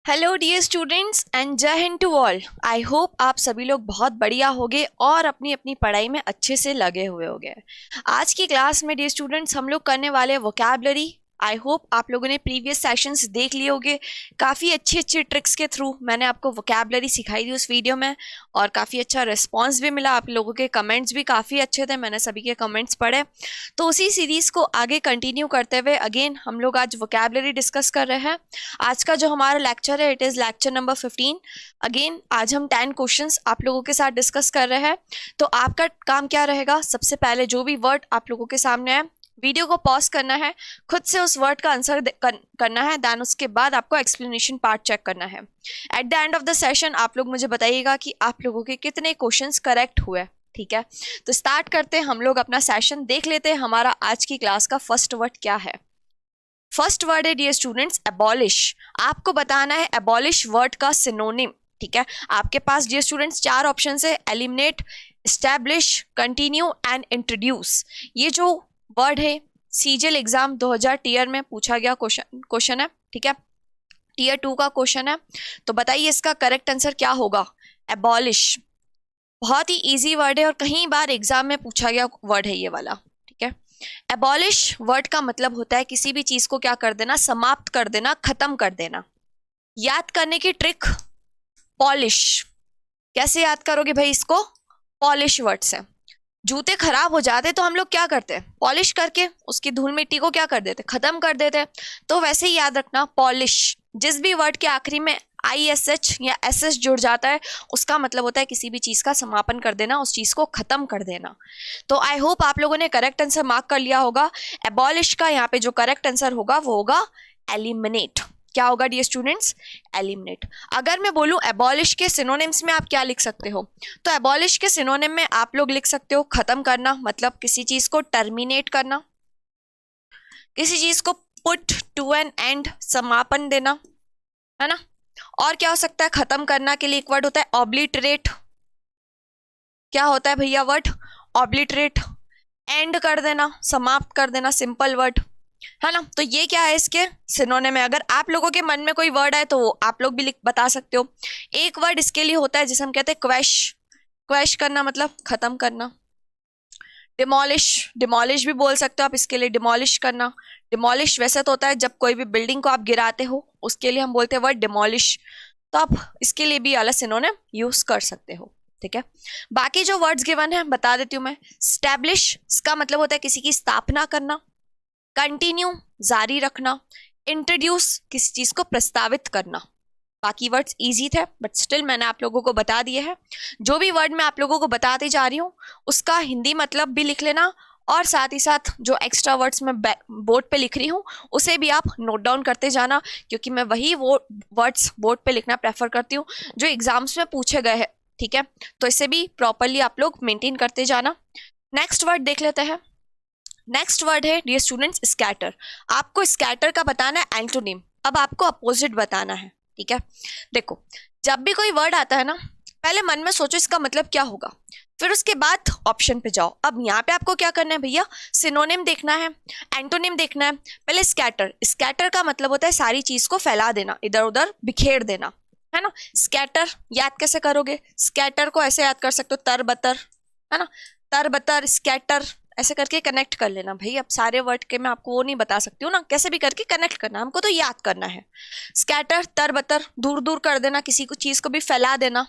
Hello dear students and जय हिंद to all. I hope आप सभी लोग बहुत बढ़िया होगे और अपनी अपनी पढ़ाई में अच्छे से लगे हुए होंगे। आज की क्लास में डियर स्टूडेंट्स हम लोग करने वाले वोकैबलरी। आई होप आप लोगों ने प्रीवियस सेशंस देख लिए होंगे। काफ़ी अच्छी अच्छी ट्रिक्स के थ्रू मैंने आपको वोकैबलरी सिखाई थी उस वीडियो में और काफ़ी अच्छा रिस्पॉन्स भी मिला। आप लोगों के कमेंट्स भी काफ़ी अच्छे थे, मैंने सभी के कमेंट्स पढ़े। तो उसी सीरीज़ को आगे कंटिन्यू करते हुए अगेन हम लोग आज वोकैबलरी डिस्कस कर रहे हैं। आज का जो हमारा लेक्चर है it is lecture number 15। Again आज हम 10 क्वेश्चंस आप लोगों के साथ डिस्कस कर रहे हैं। तो आपका काम क्या रहेगा, सबसे पहले जो भी वर्ड आप लोगों के सामने है वीडियो को पॉज करना है, खुद से उस वर्ड का आंसर करना है, देन उसके बाद आपको एक्सप्लेनेशन पार्ट चेक करना है। At the end of the session आप लोग मुझे बताइएगा कि आप लोगों के कितने क्वेश्चंस करेक्ट हुए। ठीक है, तो स्टार्ट करते हैं हम लोग अपना सेशन। देख लेते हैं हमारा आज की क्लास का फर्स्ट वर्ड क्या है। फर्स्ट वर्ड है डियर स्टूडेंट्स एबॉलिश। आपको बताना है एबॉलिश वर्ड का सिनोनिम। ठीक है, आपके पास डियर स्टूडेंट्स 4 ऑप्शन है, eliminate, establish, continue and introduce. ये जो वर्ड है सीजीएल एग्जाम 2000 टीयर में पूछा गया क्वेश्चन है। ठीक है, टीयर 2 का क्वेश्चन है। तो बताइए इसका करेक्ट आंसर क्या होगा। एबॉलिश बहुत ही इजी वर्ड है और कई बार एग्जाम में पूछा गया वर्ड है ये वाला। ठीक है, एबॉलिश वर्ड का मतलब होता है किसी भी चीज को क्या कर देना, समाप्त कर देना, खत्म कर देना। याद करने की ट्रिक, पॉलिश। कैसे याद करोगे भाई इसको, पॉलिश वर्ड से। जूते खराब हो जाते तो हम लोग क्या करते हैं, पॉलिश करके उसकी धूल मिट्टी को क्या कर देते, खत्म कर देते। तो वैसे ही याद रखना, पॉलिश जिस भी वर्ड के आखिरी में ISH या SS जुड़ जाता है उसका मतलब होता है किसी भी चीज का समापन कर देना, उस चीज को खत्म कर देना। तो आई होप आप लोगों ने करेक्ट आंसर मार्क कर लिया होगा। एबॉलिश का यहाँ पे जो करेक्ट आंसर होगा वो होगा एलिमिनेट। क्या होगा डियर स्टूडेंट्स, एलिमिनेट। अगर मैं बोलूं एबॉलिश के सिनोनिम्स में आप क्या लिख सकते हो, तो एबॉलिश के सिनोनिम में आप लोग लिख सकते हो खत्म करना, मतलब किसी चीज को टर्मिनेट करना, किसी चीज को पुट टू एन एंड, समापन देना, है ना। और क्या हो सकता है, खत्म करना के लिए एक वर्ड होता है ऑब्लिटरेट। क्या होता है भैया वर्ड, ऑब्लिटरेट। एंड कर देना, समाप्त कर देना, सिंपल वर्ड, है ना। तो ये क्या है इसके सिनोनिम है। अगर आप लोगों के मन में कोई वर्ड है तो वो आप लोग भी लिख बता सकते हो। एक वर्ड इसके लिए होता है जिसे हम कहते हैं क्वैश। क्वैश करना मतलब खत्म करना। डिमोलिश, डिमोलिश भी बोल सकते हो आप इसके लिए, डिमोलिश करना। डिमोलिश वैसे तो होता है जब कोई भी बिल्डिंग को आप गिराते हो, उसके लिए हम बोलते हैं वर्ड डिमोलिश। तो आप इसके लिए भी अलग सिनोनिम यूज कर सकते हो। ठीक है, बाकी जो वर्ड्स गिवन है बता देती हूँ मैं। स्टैब्लिश इसका मतलब होता है किसी की स्थापना करना। कंटिन्यू जारी रखना। इंट्रोड्यूस किसी चीज को प्रस्तावित करना। बाकी वर्ड्स इजी थे बट स्टिल मैंने आप लोगों को बता दिए हैं। जो भी वर्ड मैं आप लोगों को बताती जा रही हूँ उसका हिंदी मतलब भी लिख लेना और साथ ही साथ जो एक्स्ट्रा वर्ड्स मैं बोर्ड पे लिख रही हूँ उसे भी आप नोट डाउन करते जाना, क्योंकि मैं वही वो वर्ड्स बोर्ड पे लिखना प्रेफर करती हूँ जो एग्जाम्स में पूछे गए हैं। ठीक है, तो इसे भी प्रॉपरली आप लोग मेंटेन करते जाना। नेक्स्ट वर्ड देख लेते हैं। नेक्स्ट वर्ड है डियर स्टूडेंट्स स्कैटर। आपको स्कैटर का बताना है एंटोनिम। अब आपको अपोजिट बताना है। ठीक है, देखो जब भी कोई वर्ड आता है ना, पहले मन में सोचो इसका मतलब क्या होगा, फिर उसके बाद ऑप्शन पे जाओ। अब यहाँ पे आपको क्या करना है भैया, सिनोनिम देखना है, एंटोनिम देखना है। पहले स्कैटर, स्कैटर का मतलब होता है सारी चीज को फैला देना, इधर उधर बिखेर देना, है ना। स्कैटर याद कैसे करोगे, स्कैटर को ऐसे याद कर सकते हो, तरबतर, है ना। तरबतर, स्कैटर, ऐसे करके कनेक्ट कर लेना भाई। अब सारे वर्ड के मैं आपको वो नहीं बता सकती हूँ ना, कैसे भी करके कनेक्ट करना, हमको तो याद करना है। स्कैटर, तरबतर, दूर दूर कर देना, किसी को चीज को भी फैला देना।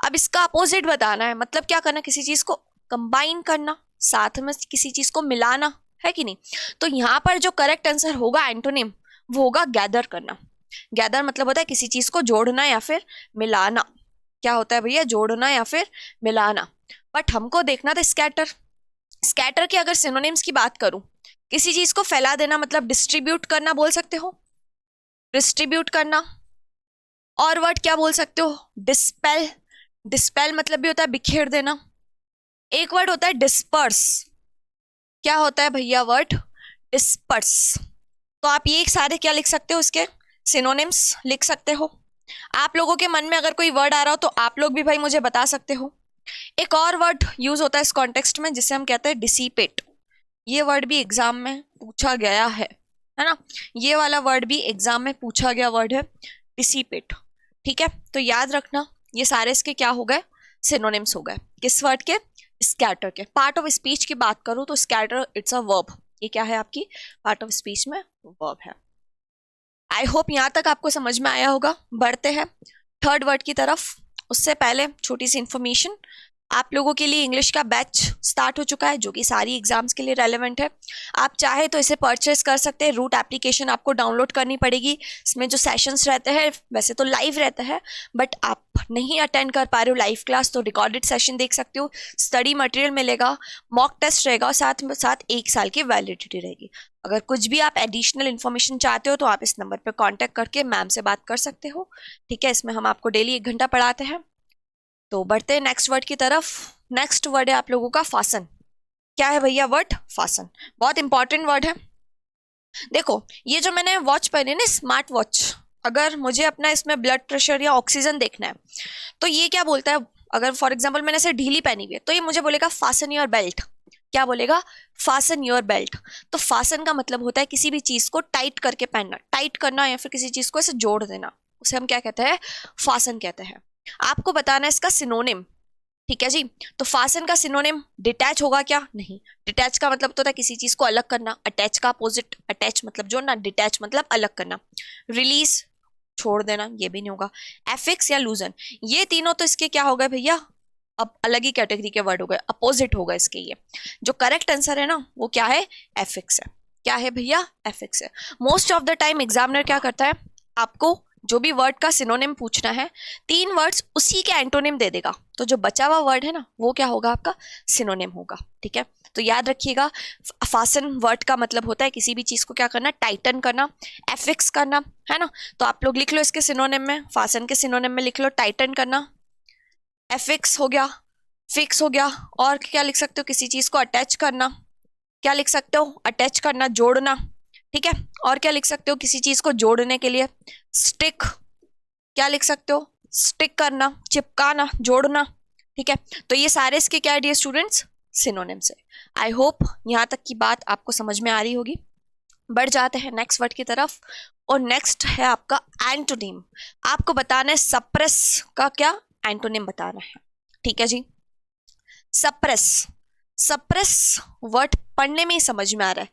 अब इसका अपोजिट बताना है, मतलब क्या करना, किसी चीज को कंबाइन करना, साथ में किसी चीज को मिलाना, है कि नहीं। तो यहाँ पर जो करेक्ट आंसर होगा एंटोनिम वो होगा गैदर करना। गैदर मतलब होता है किसी चीज को जोड़ना या फिर मिलाना। क्या होता है भैया, जोड़ना या फिर मिलाना। बट हमको देखना था स्कैटर। स्कैटर के अगर सिनोनिम्स की बात करूं, किसी चीज को फैला देना मतलब डिस्ट्रीब्यूट करना बोल सकते हो, डिस्ट्रीब्यूट करना। और वर्ड क्या बोल सकते हो, डिस्पेल। डिस्पेल मतलब भी होता है बिखेर देना। एक वर्ड होता है डिस्पर्स। क्या होता है भैया वर्ड, डिस्पर्स। तो आप ये सारे क्या लिख सकते हो, इसके सिनोनिम्स लिख सकते हो। आप लोगों के मन में अगर कोई वर्ड आ रहा हो तो आप लोग भी भाई मुझे बता सकते हो। एक और वर्ड यूज होता है इस कॉन्टेक्स्ट में जिसे हम कहते हैं डिसिपेट। ये वर्ड भी एग्जाम में पूछा गया है ना। ये वाला वर्ड भी एग्जाम में पूछा गया वर्ड है, डिसिपेट। ठीक है, तो याद रखना ये सारे इसके क्या हो गए, सिनोनिम्स हो गए। किस वर्ड के, स्कैटर के। पार्ट ऑफ स्पीच की बात करूं तो स्कैटर इट्स अ वर्ब, ये क्या है आपकी पार्ट ऑफ स्पीच में वर्ब है। आई होप यहां तक आपको समझ में आया होगा। बढ़ते हैं थर्ड वर्ड की तरफ। उससे पहले छोटी सी इंफॉर्मेशन, आप लोगों के लिए इंग्लिश का बैच स्टार्ट हो चुका है जो कि सारी एग्जाम्स के लिए रेलेवेंट है। आप चाहे तो इसे परचेस कर सकते हैं। रूट एप्लीकेशन आपको डाउनलोड करनी पड़ेगी। इसमें जो सेशंस रहते हैं वैसे तो लाइव रहता है, बट आप नहीं अटेंड कर पा रहे हो लाइव क्लास तो रिकॉर्डेड सेशन देख सकते हो। स्टडी मटेरियल मिलेगा, मॉक टेस्ट रहेगा और साथ में साथ 1 साल की वैलिडिटी रहेगी। अगर कुछ भी आप एडिशनल इन्फॉर्मेशन चाहते हो तो आप इस नंबर पर कॉन्टैक्ट करके मैम से बात कर सकते हो। ठीक है, इसमें हम आपको डेली 1 घंटा पढ़ाते हैं। तो बढ़ते हैं नेक्स्ट वर्ड की तरफ। नेक्स्ट वर्ड है आप लोगों का फासन। क्या है भैया वर्ड, फासन। बहुत इंपॉर्टेंट वर्ड है। देखो ये जो मैंने वॉच पहनी ना, स्मार्ट वॉच, अगर मुझे अपना इसमें ब्लड प्रेशर या ऑक्सीजन देखना है तो ये क्या बोलता है, अगर फॉर एग्जाम्पल मैंने इसे ढीली पहनी हुई है तो ये मुझे बोलेगा फासन योर बेल्ट। क्या बोलेगा, फासन योर बेल्ट। तो फासन का मतलब होता है किसी भी चीज को टाइट करके पहनना, टाइट करना या फिर किसी चीज को ऐसे जोड़ देना, उसे हम क्या कहते हैं, फासन कहते हैं। आपको बताना है इसका सिनोनिम। ठीक है जी, तो फासन का सिनोनिम डिटैच होगा क्या, नहीं। डिटैच का मतलब तो होता है किसी चीज को अलग करना। अटैच का अपोजिट, अटैच मतलब जोड़ना, डिटैच मतलब अलग करना। रिलीज छोड़ देना, ये भी नहीं होगा। एफिक्स या लूजन, ये तीनों तो इसके क्या हो गए भैया, अब अलग ही कैटेगरी के वर्ड हो गए, अपोजिट होगा इसके। ये जो करेक्ट आंसर है ना वो क्या है, एफिक्स है। क्या है भैया, एफिक्स है। Most of the time examiner क्या करता है, आपको जो भी वर्ड का सिनोनिम पूछना है 3 वर्ड्स उसी के एंटोनिम दे देगा, तो जो बचा हुआ वर्ड है ना वो क्या होगा, आपका सिनोनिम होगा। ठीक है, तो याद रखिएगा फासन वर्ड का मतलब होता है किसी भी चीज को क्या करना, टाइटन करना, एफिक्स करना, है ना। तो आप लोग लिख लो इसके सिनोनिम में, फासन के सिनोनिम में लिख लो टाइटन करना, एफिक्स हो गया, फिक्स हो गया, और क्या लिख सकते हो, किसी चीज को अटैच करना, क्या लिख सकते हो, अटैच करना, जोड़ना। ठीक है, और क्या लिख सकते हो किसी चीज को जोड़ने के लिए, स्टिक। क्या लिख सकते हो, स्टिक करना, चिपकाना, जोड़ना। ठीक है, तो ये सारे इसके क्या है डियर स्टूडेंट्स, सिनोनिम्स है। आई होप यहां तक की बात आपको समझ में आ रही होगी। बढ़ जाते हैं नेक्स्ट वर्ड की तरफ, और नेक्स्ट है आपका एंटोनिम। आपको बताना है सप्रेस का क्या एंटोनिम बताना है। ठीक है जी, सप्रेस। सप्रेस वर्ड पढ़ने में ही समझ में आ रहा है।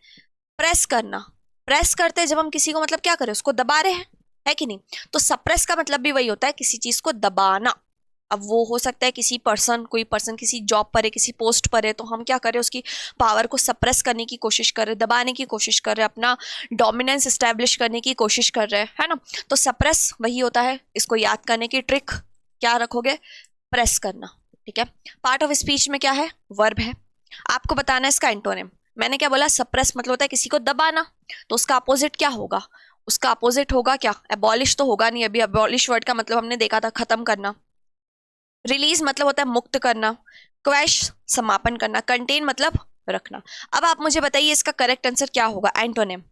प्रेस करना, प्रेस करते हैं जब हम किसी को मतलब क्या करें, उसको दबा रहे हैं, है कि नहीं। तो सप्रेस का मतलब भी वही होता है, किसी चीज को दबाना। अब वो हो सकता है किसी पर्सन, कोई पर्सन किसी जॉब पर है, किसी पोस्ट पर है, तो हम क्या करें, उसकी पावर को सप्रेस करने की कोशिश कर रहे, दबाने की कोशिश कर रहे, अपना डोमिनेंस एस्टेब्लिश करने की कोशिश कर रहे हैं, है ना। तो सप्रेस वही होता है। इसको याद करने की ट्रिक क्या रखोगे, प्रेस करना। ठीक है, पार्ट ऑफ स्पीच में क्या है, वर्ब है। आपको बताना है इसका एंटोनिम। मैंने क्या बोला, सप्रेस मतलब होता है किसी को दबाना, तो उसका अपोजिट क्या होगा, उसका अपोजिट होगा क्या, एबॉलिश तो होगा नहीं, अभी एबॉलिश वर्ड का मतलब हमने देखा था खत्म करना। रिलीज मतलब होता है मुक्त करना। क्वैश समापन करना। कंटेन मतलब रखना। अब आप मुझे बताइए इसका करेक्ट आंसर क्या होगा, एंटोनिम।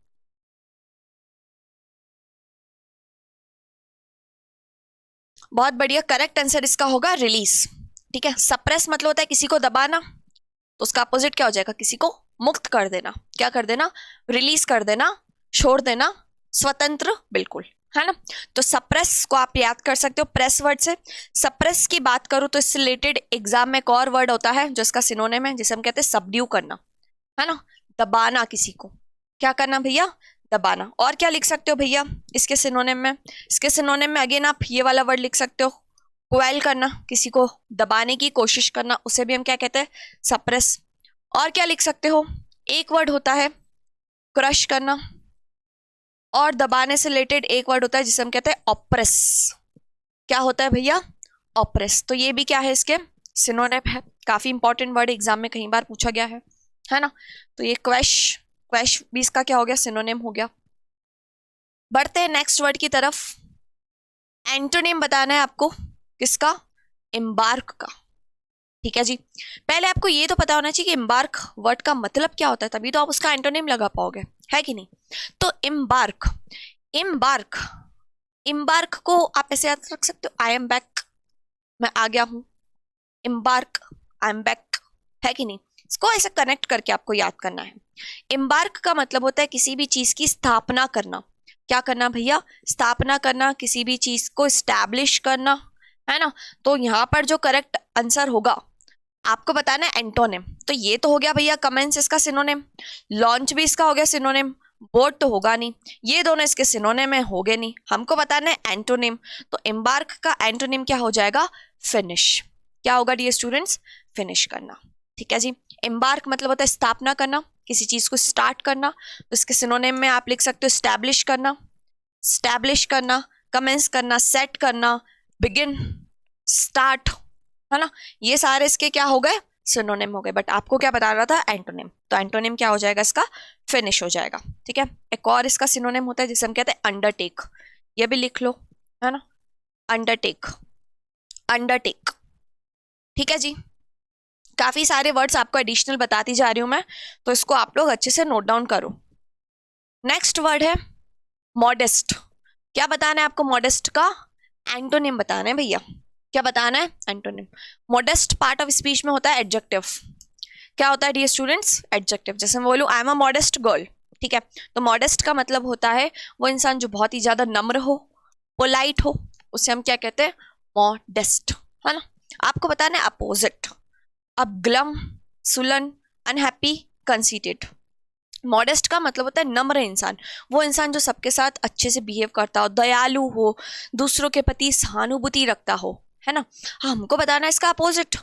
बहुत बढ़िया, करेक्ट आंसर इसका होगा रिलीज। ठीक है, सप्रेस मतलब होता है किसी को दबाना, तो उसका अपोजिट क्या हो जाएगा, किसी को मुक्त कर देना। क्या कर देना, रिलीज कर देना, छोड़ देना, स्वतंत्र, बिल्कुल, है ना। तो सप्रेस को आप याद कर सकते हो प्रेस वर्ड से। सप्रेस की बात करूं तो इससे रिलेटेड एग्जाम में एक और वर्ड होता है जो इसका सिनोनिम है, जिसे हम कहते हैं सबड्यू करना, है ना। दबाना किसी को, क्या करना भैया, दबाना। और क्या लिख सकते हो भैया इसके सिनोनिम में, इसके सिनोनिम में अगेन आप ये वाला वर्ड लिख सकते हो, क्वेल करना, किसी को दबाने की कोशिश करना, उसे भी हम क्या कहते हैं, सप्रेस। और क्या लिख सकते हो, एक वर्ड होता है क्रश करना, और दबाने से रिलेटेड एक वर्ड होता है जिसे हम कहते हैं ऑप्रेस। क्या होता है भैया, ऑप्रेस। तो ये भी क्या है, इसके सिनोनिम है। काफी इंपॉर्टेंट वर्ड एग्जाम में कई बार पूछा गया है ना। तो ये क्वैश, क्वैश भी इसका क्या हो गया, सिनोनिम हो गया। बढ़ते हैं नेक्स्ट वर्ड की तरफ। एंटोनिम बताना है आपको किसका, एम्बार्क का। ठीक है जी, पहले आपको ये तो पता होना चाहिए कि एम्बार्क वर्ड का मतलब क्या होता है, तभी तो आप उसका एंटोनिम लगा पाओगे, है कि नहीं। तो एम्बार्क, एम्बार्क, एम्बार्क को आप ऐसे याद रख सकते हो, आई एम बैक, मैं आ गया हूं। एम्बार्क, आई एम बैक, है कि नहीं। इसको ऐसे कनेक्ट करके आपको याद करना है। एम्बार्क का मतलब होता है किसी भी चीज की स्थापना करना। क्या करना भैया, स्थापना करना, किसी भी चीज को स्टैब्लिश करना, है ना। तो यहाँ पर जो करेक्ट आंसर होगा आपको बताना है एंटोनिम। तो ये तो हो गया भैया कमेंस इसका सिनोनिम, लॉन्च भी इसका हो गया सिनोनिम, बोट तो होगा नहीं, ये दोनों इसके सिनोनिम में हो गए नहीं, हमको बताना है एंटोनिम। तो एम्बार्क का एंटोनिम क्या हो जाएगा, फिनिश। क्या होगा डियर स्टूडेंट्स, फिनिश करना। ठीक है जी, एम्बार्क मतलब होता है स्थापना करना, किसी चीज को स्टार्ट करना, तो इसके सिनोनिम में आप लिख सकते हो स्टैब्लिश करना, स्टैब्लिश करना, कमेंस करना, सेट करना, बिगिन, स्टार्ट, है ना। ये सारे इसके क्या हो गए, सिनोनिम हो गए। बट आपको क्या बता रहा था, एंटोनिम। तो एंटोनिम क्या हो जाएगा इसका, फिनिश हो जाएगा। ठीक है, एक और इसका सिनोनिम होता है जिसे हम कहते हैं अंडरटेक, ये भी लिख लो, है ना, अंडरटेक, अंडरटेक। ठीक है जी, काफी सारे वर्ड्स आपको एडिशनल बताती जा रही हूं मैं, तो इसको आप लोग अच्छे से नोट डाउन करो। नेक्स्ट वर्ड है मॉडेस्ट। क्या बताना है आपको, मॉडेस्ट का एंटोनिम बताना है भैया। क्या बताना है, antonym. Modest part of speech में होता है एडजेक्टिव। क्या होता है डियर स्टूडेंट्स, एडजेक्टिव। जैसे मैं बोलूं I am a modest girl, ठीक है, तो मॉडेस्ट का मतलब होता है वो इंसान जो बहुत ही ज्यादा नम्र हो, पोलाइट हो, उसे हम क्या कहते हैं, मॉडेस्ट, है ना। आपको बताना है अपोजिट, अब ग्लम, सुलन, अनहैप्पी, कंसीटेड। मॉडेस्ट का मतलब होता है नम्र इंसान, वो इंसान जो सबके साथ अच्छे से बिहेव करता हो, दयालु हो, दूसरों के प्रति सहानुभूति रखता हो, है ना। हमको बताना है इसका अपोजिट।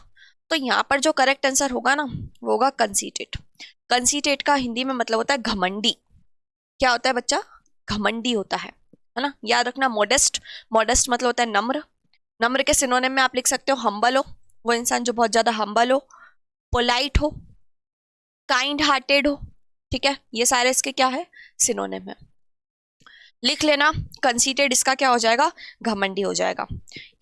तो यहाँ पर जो करेक्ट आंसर होगा ना वो होगा कंसीटेड। कंसीटेड का हिंदी में मतलब होता है घमंडी। क्या होता है बच्चा, घमंडी होता है ना। याद रखना, मॉडेस्ट, मॉडेस्ट मतलब होता है नम्र, नम्र के सिनोनिम में आप लिख सकते हो हम्बल हो, वो इंसान जो बहुत ज्यादा हम्बल हो, पोलाइट हो, काइंड हार्टेड हो। ठीक है, ये सारे इसके क्या है, सिनोनिम है। लिख लेना, कंसीटेड इसका क्या हो जाएगा, घमंडी हो जाएगा।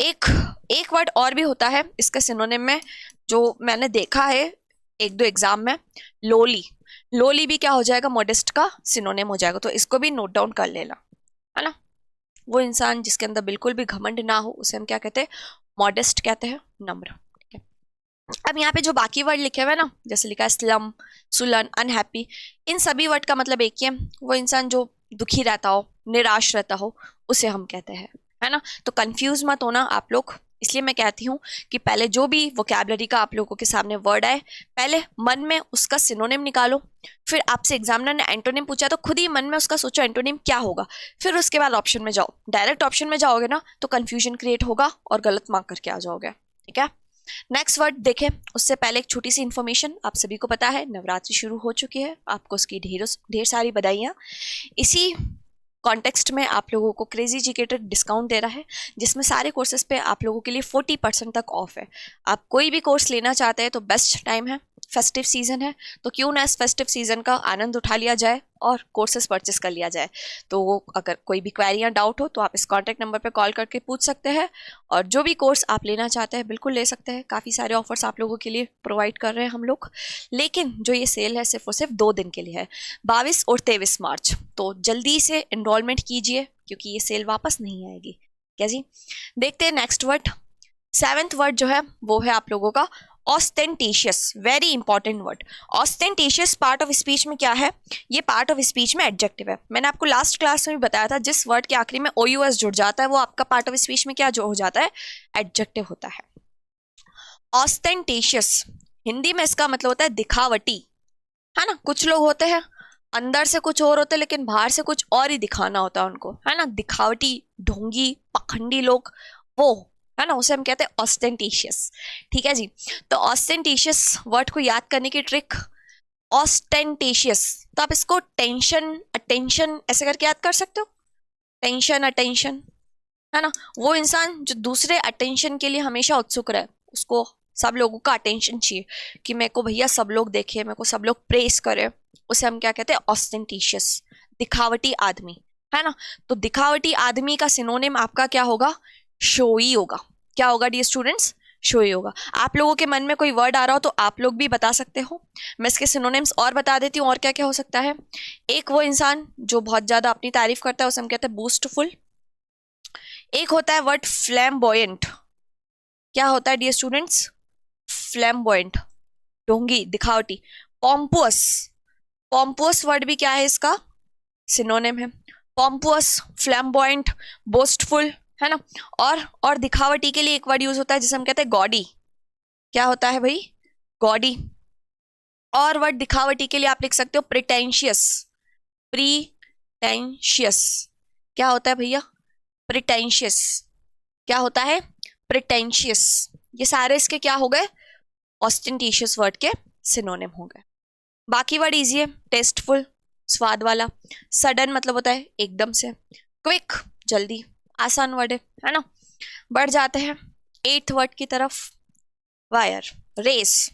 एक एक वर्ड और भी होता है इसके सिनोनिम में, जो मैंने देखा है एक दो एग्जाम में, लोली। लोली भी क्या हो जाएगा, मॉडेस्ट का सिनोनिम हो जाएगा। तो इसको भी नोट डाउन कर लेना, है ना। वो इंसान जिसके अंदर बिल्कुल भी घमंड ना हो उसे हम क्या कहते हैं, मॉडेस्ट कहते हैं, नम्र। ठीक है, अब यहाँ पे जो बाकी वर्ड लिखे हुए हैं ना, जैसे लिखा है स्लम, सुलन, अनहैप्पी, इन सभी वर्ड का मतलब एक ही है, वो इंसान जो दुखी रहता हो, निराश रहता हो, उसे हम कहते हैं, है ना। तो कंफ्यूज मत होना आप लोग, इसलिए मैं कहती हूँ कि पहले जो भी वोकैबुलरी का आप लोगों के सामने वर्ड आए, पहले मन में उसका सिनोनिम निकालो, फिर आपसे एग्जामिनर ने एंटोनिम पूछा तो खुद ही मन में उसका सोचो एंटोनिम क्या होगा, फिर उसके बाद ऑप्शन में जाओ। डायरेक्ट ऑप्शन में जाओगे ना तो कंफ्यूजन क्रिएट होगा और गलत मार्क करके आ जाओगे। ठीक है, नेक्स्ट वर्ड देखें उससे पहले एक छोटी सी इन्फॉर्मेशन, आप सभी को पता है नवरात्रि शुरू हो चुकी है, आपको उसकी ढेर सारी बधाइयाँ। इसी कॉन्टेक्स्ट में आप लोगों को क्रेजी एजुकेटर डिस्काउंट दे रहा है, जिसमें सारे कोर्सेज पे आप लोगों के लिए 40% तक ऑफ है। आप कोई भी कोर्स लेना चाहते हैं तो बेस्ट टाइम है, फेस्टिव सीजन है, तो क्यों ना इस फेस्टिव सीजन का आनंद उठा लिया जाए और कोर्सेज परचेस कर लिया जाए। तो अगर कोई भी क्वेरी डाउट हो तो आप इस कॉन्टैक्ट नंबर पर कॉल करके पूछ सकते हैं, और जो भी कोर्स आप लेना चाहते हैं बिल्कुल ले सकते हैं। काफ़ी सारे ऑफर्स आप लोगों के लिए प्रोवाइड कर रहे हैं हम लोग, लेकिन जो ये सेल है सिर्फ और सिर्फ 2 दिन के लिए है, 22 और 23 मार्च। तो जल्दी से एनरोलमेंट कीजिए क्योंकि ये सेल वापस नहीं आएगी। क्या जी, देखते हैं नेक्स्ट वर्ड। 7th वर्ड जो है वो है आप लोगों का ostentatious, very important word. Ostentatious part of speech में क्या है, ये पार्ट ऑफ स्पीच में एडजेक्टिव है। मैंने आपको लास्ट क्लास में भी बताया था, जिस वर्ड के आखिरी में OUS जुड़ जाता है वो आपका पार्ट ऑफ स्पीच में क्या जो हो जाता है, एडजेक्टिव होता है। ऑस्टेंटेशियस हिंदी में इसका मतलब होता है दिखावटी, है ना। कुछ लोग होते हैं अंदर से कुछ और होते हैं लेकिन बाहर से कुछ और ही दिखाना होता है उनको, है ना, दिखावटी, ढोंगी, पाखंडी लोग, वो, है ना, उसे हम कहते हैं ऑस्टेंटेशियस। ठीक है जी, तो ऑस्टेंटेशियस वर्ड को याद करने की ट्रिक, ऑस्टेंटेशियस, तो आप इसको टेंशन, अटेंशन ऐसे करके याद कर सकते हो, टेंशन, अटेंशन, है ना। वो इंसान जो दूसरे अटेंशन के लिए हमेशा उत्सुक रहे, उसको सब लोगों का अटेंशन चाहिए कि मेरे को भैया सब लोग देखे, मेरे को सब लोग प्रेस करे, उसे हम क्या कहते हैं, ऑस्टेंटेशियस, दिखावटी आदमी, है ना। तो दिखावटी आदमी का सिनोनिम आपका क्या होगा, शोई होगा। क्या होगा डियर स्टूडेंट्स, शोई होगा। आप लोगों के मन में कोई वर्ड आ रहा हो तो आप लोग भी बता सकते हो, मैं इसके सिनोनिम्स और बता देती हूँ और क्या क्या हो सकता है। एक वो इंसान जो बहुत ज्यादा अपनी तारीफ करता है उसे हम कहते हैं बूस्टफुल। एक होता है वर्ड फ्लैम्बॉयंट। क्या होता है डियर स्टूडेंट्स, फ्लैम्बॉयंट, ढोंगी, दिखावटी। पॉम्पुअस, पॉम्पुअस वर्ड भी क्या है इसका, सिनोनिम है। पॉम्पुअस, फ्लैम्बॉयंट, बोस्टफुल, है ना। और दिखावटी के लिए एक वर्ड यूज होता है जिसे हम कहते हैं गॉडी। क्या होता है भाई? गॉडी। और वर्ड दिखावटी के लिए आप लिख सकते हो प्रिटेंशियस। प्रीटेंशियस क्या होता है भैया? प्रिटेंशियस क्या होता है? प्रिटेंशियस। ये सारे इसके क्या हो गए? ऑस्टेंटिशियस वर्ड के सिनोनिम हो गए। बाकी वर्ड इजी है, टेस्टफुल स्वाद वाला, सडन मतलब होता है एकदम से, क्विक जल्दी, आसान वर्ड है ना। बढ़ जाते हैं 8th वर्ड की तरफ, वायर, रेस।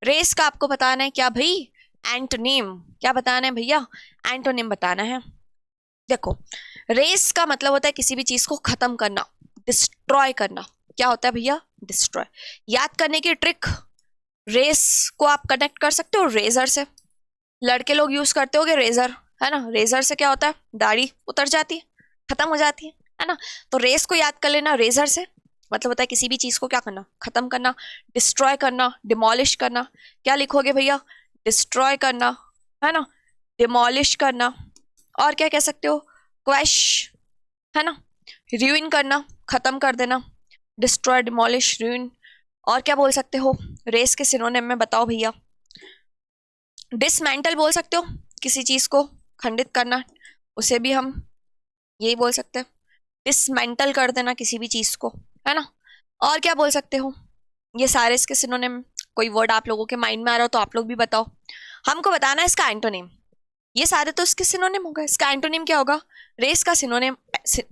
रेस का आपको बताना है क्या भाई? एंटोनिम। क्या बताना है भैया? एंटोनिम बताना है। देखो, रेस का मतलब होता है किसी भी चीज को खत्म करना, डिस्ट्रॉय करना। क्या होता है भैया? डिस्ट्रॉय। याद करने की ट्रिक, रेस को आप कनेक्ट कर सकते हो रेजर से। लड़के लोग यूज करते होगे रेजर, है ना। रेजर से क्या होता है? दाढ़ी उतर जाती है, खत्म हो जाती है ना। तो रेस को याद कर लेना रेजर से, मतलब होता है किसी भी चीज को क्या करना? खत्म करना, डिस्ट्रॉय करना, डिमोलिश करना। क्या लिखोगे भैया? डिस्ट्रॉय करना, है ना, डिमोलिश करना। और क्या कह सकते हो? क्वैश, है ना, ruin करना, खत्म कर देना, डिस्ट्रॉय, डिमोलिश, ruin। और क्या बोल सकते हो रेस के सिनोनिम में? बताओ भैया। डिसमेंटल बोल सकते हो, किसी चीज को खंडित करना, उसे भी हम यही बोल सकते हैं, डिसमेंटल कर देना किसी भी चीज को, है ना। और क्या बोल सकते हो? ये सारे इसके सिनोनिम। कोई वर्ड आप लोगों के माइंड में आ रहा हो तो आप लोग भी बताओ, हमको बताना है इसका एंटोनिम। ये सारे तो इसके सिनोनिम हो गए, इसका एंटोनिम क्या होगा? रेस का सिनोनिम,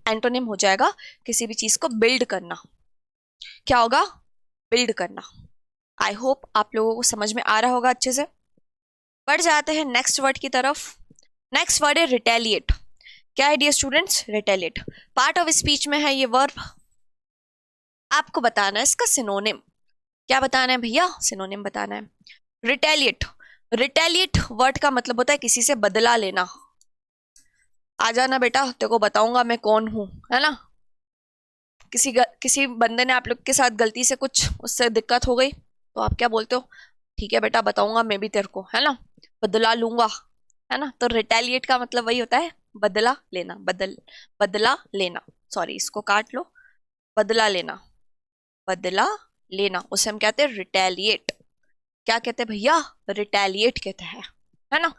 एंटोनिम हो जाएगा किसी भी चीज को बिल्ड करना। क्या होगा? बिल्ड करना। आई होप आप लोगों को समझ में आ रहा होगा अच्छे से। बढ़ जाते हैं नेक्स्ट वर्ड की तरफ। नेक्स्ट वर्ड है रिटेलिएट। क्या है dear students? Retaliate part of speech में है ये वर्ब। आपको बताना है इसका सिनोनिम। क्या बताना है भैया? सिनोनिम बताना है। रिटेलिएट, रिटेलिएट वर्ड का मतलब होता है किसी से बदला लेना। आ जाना बेटा, तेरे को बताऊंगा मैं कौन हूं, है ना। किसी बंदे ने आप लोग के साथ गलती से कुछ उससे दिक्कत हो गई तो आप क्या बोलते हो? ठीक है बेटा, बताऊंगा मैं भी तेरे को, है ना, बदला लूंगा, है ना। तो रिटेलिएट का मतलब वही होता है, बदला लेना, बदला लेना। सॉरी, इसको काट लो, बदला लेना, बदला लेना, उसे हम कहते हैं रिटेलिएट। क्या कहते हैं भैया? रिटेलिएट कहते हैं, है ना।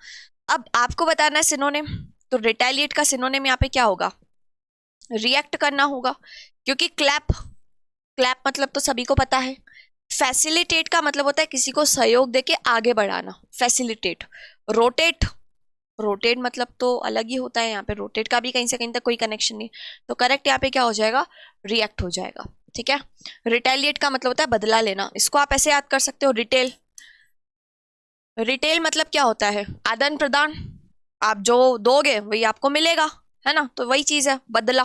अब आपको बताना है सिनोनिम। तो रिटेलिएट का सिनोनिम यहाँ पे क्या होगा? रिएक्ट करना होगा, क्योंकि क्लैप, क्लैप मतलब तो सभी को पता है। फैसिलिटेट का मतलब होता है किसी को सहयोग देके आगे बढ़ाना, फैसिलिटेट। रोटेट, रोटेट मतलब तो अलग ही होता है, यहाँ पे रोटेट का भी कहीं से कहीं तक कोई कनेक्शन नहीं। तो करेक्ट यहाँ पे क्या हो जाएगा? रिएक्ट हो जाएगा, ठीक है। रिटेलिएट का मतलब होता है बदला लेना। इसको आप ऐसे याद कर सकते हो, रिटेल। रिटेल मतलब क्या होता है? आदान प्रदान। आप जो दोगे वही आपको मिलेगा, है ना। तो वही चीज है बदला।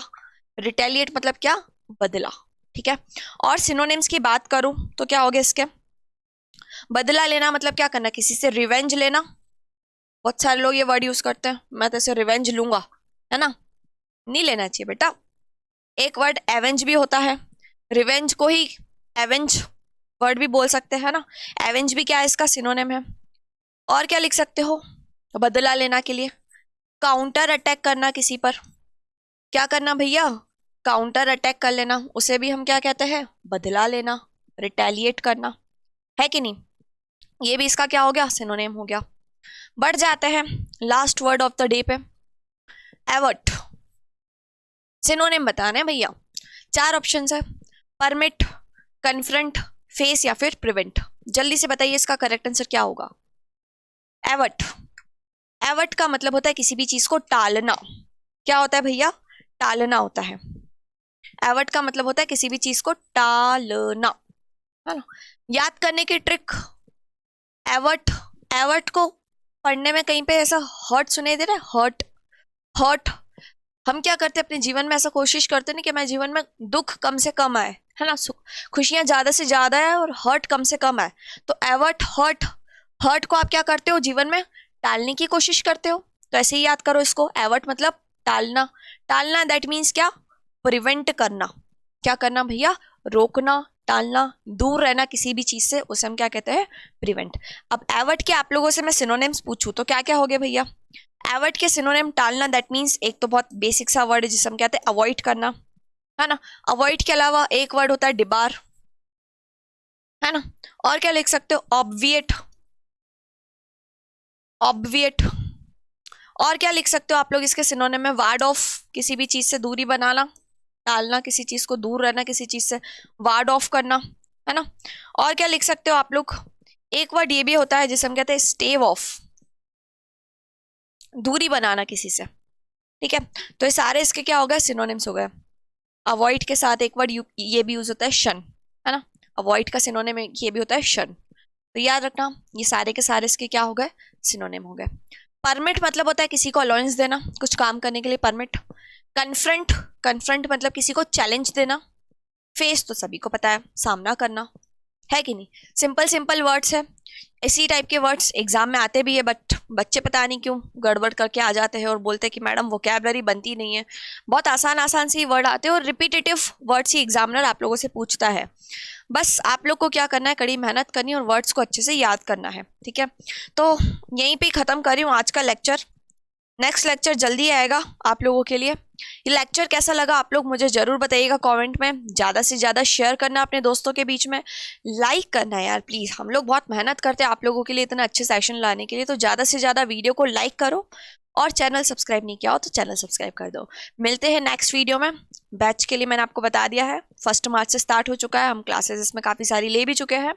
रिटेलिएट मतलब क्या? बदला, ठीक है। और सिनोनिम्स की बात करूं तो क्या हो गया इसके? बदला लेना मतलब क्या करना? किसी से रिवेंज लेना। बहुत सारे लोग ये वर्ड यूज करते हैं, मैं तो इसे रिवेंज लूंगा, है ना। नहीं लेना चाहिए बेटा। एक वर्ड एवेंज भी होता है, रिवेंज को ही एवेंज वर्ड भी बोल सकते हैं ना। एवेंज भी क्या है? इसका सिनोनिम है। और क्या लिख सकते हो बदला लेना के लिए? काउंटर अटैक करना किसी पर। क्या करना भैया? काउंटर अटैक कर लेना, उसे भी हम क्या कहते हैं? बदला लेना, रिटेलिएट करना, है कि नहीं। ये भी इसका क्या हो गया? सिनोनिम हो गया। बढ़ जाते हैं last word of the day पे, एवर्ट। सिनोनिम बताना है भैया। 4 ऑप्शन है, परमिट, कन्फ्रंट, फेस या फिर प्रिवेंट। जल्दी से बताइए इसका करेक्ट आंसर क्या होगा? एवर्ट। एवर्ट का मतलब होता है किसी भी चीज को टालना। क्या होता है भैया? टालना होता है। एवर्ट का मतलब होता है किसी भी चीज को टालना, है ना। याद करने की ट्रिक, एवर्ट, एवर्ट को पढ़ने में कहीं पे ऐसा हर्ट सुनाई दे रहा है? Hurt, hurt. हम क्या करते हैं अपने जीवन में? ऐसा कोशिश करते नहीं कि मैं जीवन में दुख कम से कम आए, है ना, खुशियां ज्यादा से ज्यादा है और हर्ट कम से कम आए। तो एवर्ट, हर्ट, हर्ट को आप क्या करते हो जीवन में? टालने की कोशिश करते हो। तो ऐसे ही याद करो इसको, एवर्ट मतलब टालना। टालना दैट मीन्स क्या? प्रिवेंट करना। क्या करना भैया? रोकना, टालना, दूर रहना किसी भी चीज से, उसे हम क्या कहते हैं? प्रिवेंट। अब एवर्ट के आप लोगों से मैं सिनोनिम्स पूछूं तो क्या क्या हो गए भैया? एवॉइड के सिनोनिम टालना, दैट मीन्स एक तो बहुत बेसिक सा वर्ड है जिसे हम कहते हैं अवॉइड करना, है ना। अवॉइड के अलावा एक वर्ड होता है डिबार, है ना। और क्या लिख सकते हो, ऑब्विएट, ऑब्विएट। और क्या लिख सकते हो आप लोग इसके सिनोनिम में, वार्ड ऑफ, किसी भी चीज से दूरी बनाना, टालना, किसी चीज को दूर रहना किसी चीज से, वार्ड ऑफ करना, है ना। और क्या लिख सकते हो आप लोग, एक वर्ड ये भी होता है जिसे हम कहते हैं स्टेव ऑफ, दूरी बनाना किसी से, ठीक है। तो ये सारे इसके क्या हो गए, सिनोनिम्स हो गए। अवॉइड के साथ एक वर्ड ये भी यूज होता है शन, है ना। अवॉइड का सिनोनिम ये भी होता है शन। तो याद रखना ये सारे के सारे इसके क्या हो गए, सिनोनिम हो गए। परमिट मतलब होता है किसी को अलाउंस देना कुछ काम करने के लिए, परमिट। कन्फ्रंट, कन्फ्रंट मतलब किसी को चैलेंज देना। फेस तो सभी को पता है, सामना करना, है कि नहीं। सिंपल सिंपल वर्ड्स है, इसी टाइप के वर्ड्स एग्जाम में आते भी है, बट बच्चे पता नहीं क्यों गड़बड़ करके आ जाते हैं और बोलते हैं कि मैडम वोकैबलरी बनती नहीं है। बहुत आसान आसान से ही वर्ड आते हैं और रिपीटेटिव वर्ड्स ही एग्जामिनर आप लोगों से पूछता है। बस आप लोग को क्या करना है, कड़ी मेहनत करनी और वर्ड्स को अच्छे से याद करना है, ठीक है। तो यहीं पे खत्म कर रही हूँ आज का लेक्चर। नेक्स्ट लेक्चर जल्दी आएगा आप लोगों के लिए। ये लेक्चर कैसा लगा आप लोग मुझे जरूर बताइएगा कमेंट में। ज़्यादा से ज़्यादा शेयर करना अपने दोस्तों के बीच में, लाइक करना यार प्लीज़। हम लोग बहुत मेहनत करते हैं आप लोगों के लिए इतना अच्छे सेशन लाने के लिए, तो ज़्यादा से ज़्यादा वीडियो को लाइक करो और चैनल सब्सक्राइब नहीं किया हो तो चैनल सब्सक्राइब कर दो। मिलते हैं नेक्स्ट वीडियो में। बैच के लिए मैंने आपको बता दिया है 1 मार्च से स्टार्ट हो चुका है, हम क्लासेस इसमें काफ़ी सारी ले भी चुके हैं।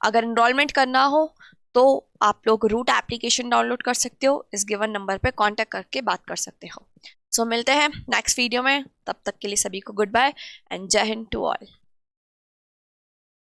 अगर इनरोलमेंट करना हो तो आप लोग रूट एप्लीकेशन डाउनलोड कर सकते हो, इस गिवन नंबर पे कांटेक्ट करके बात कर सकते हो। सो मिलते हैं नेक्स्ट वीडियो में, तब तक के लिए सभी को गुड बाय एंड जय हिंद टू ऑल।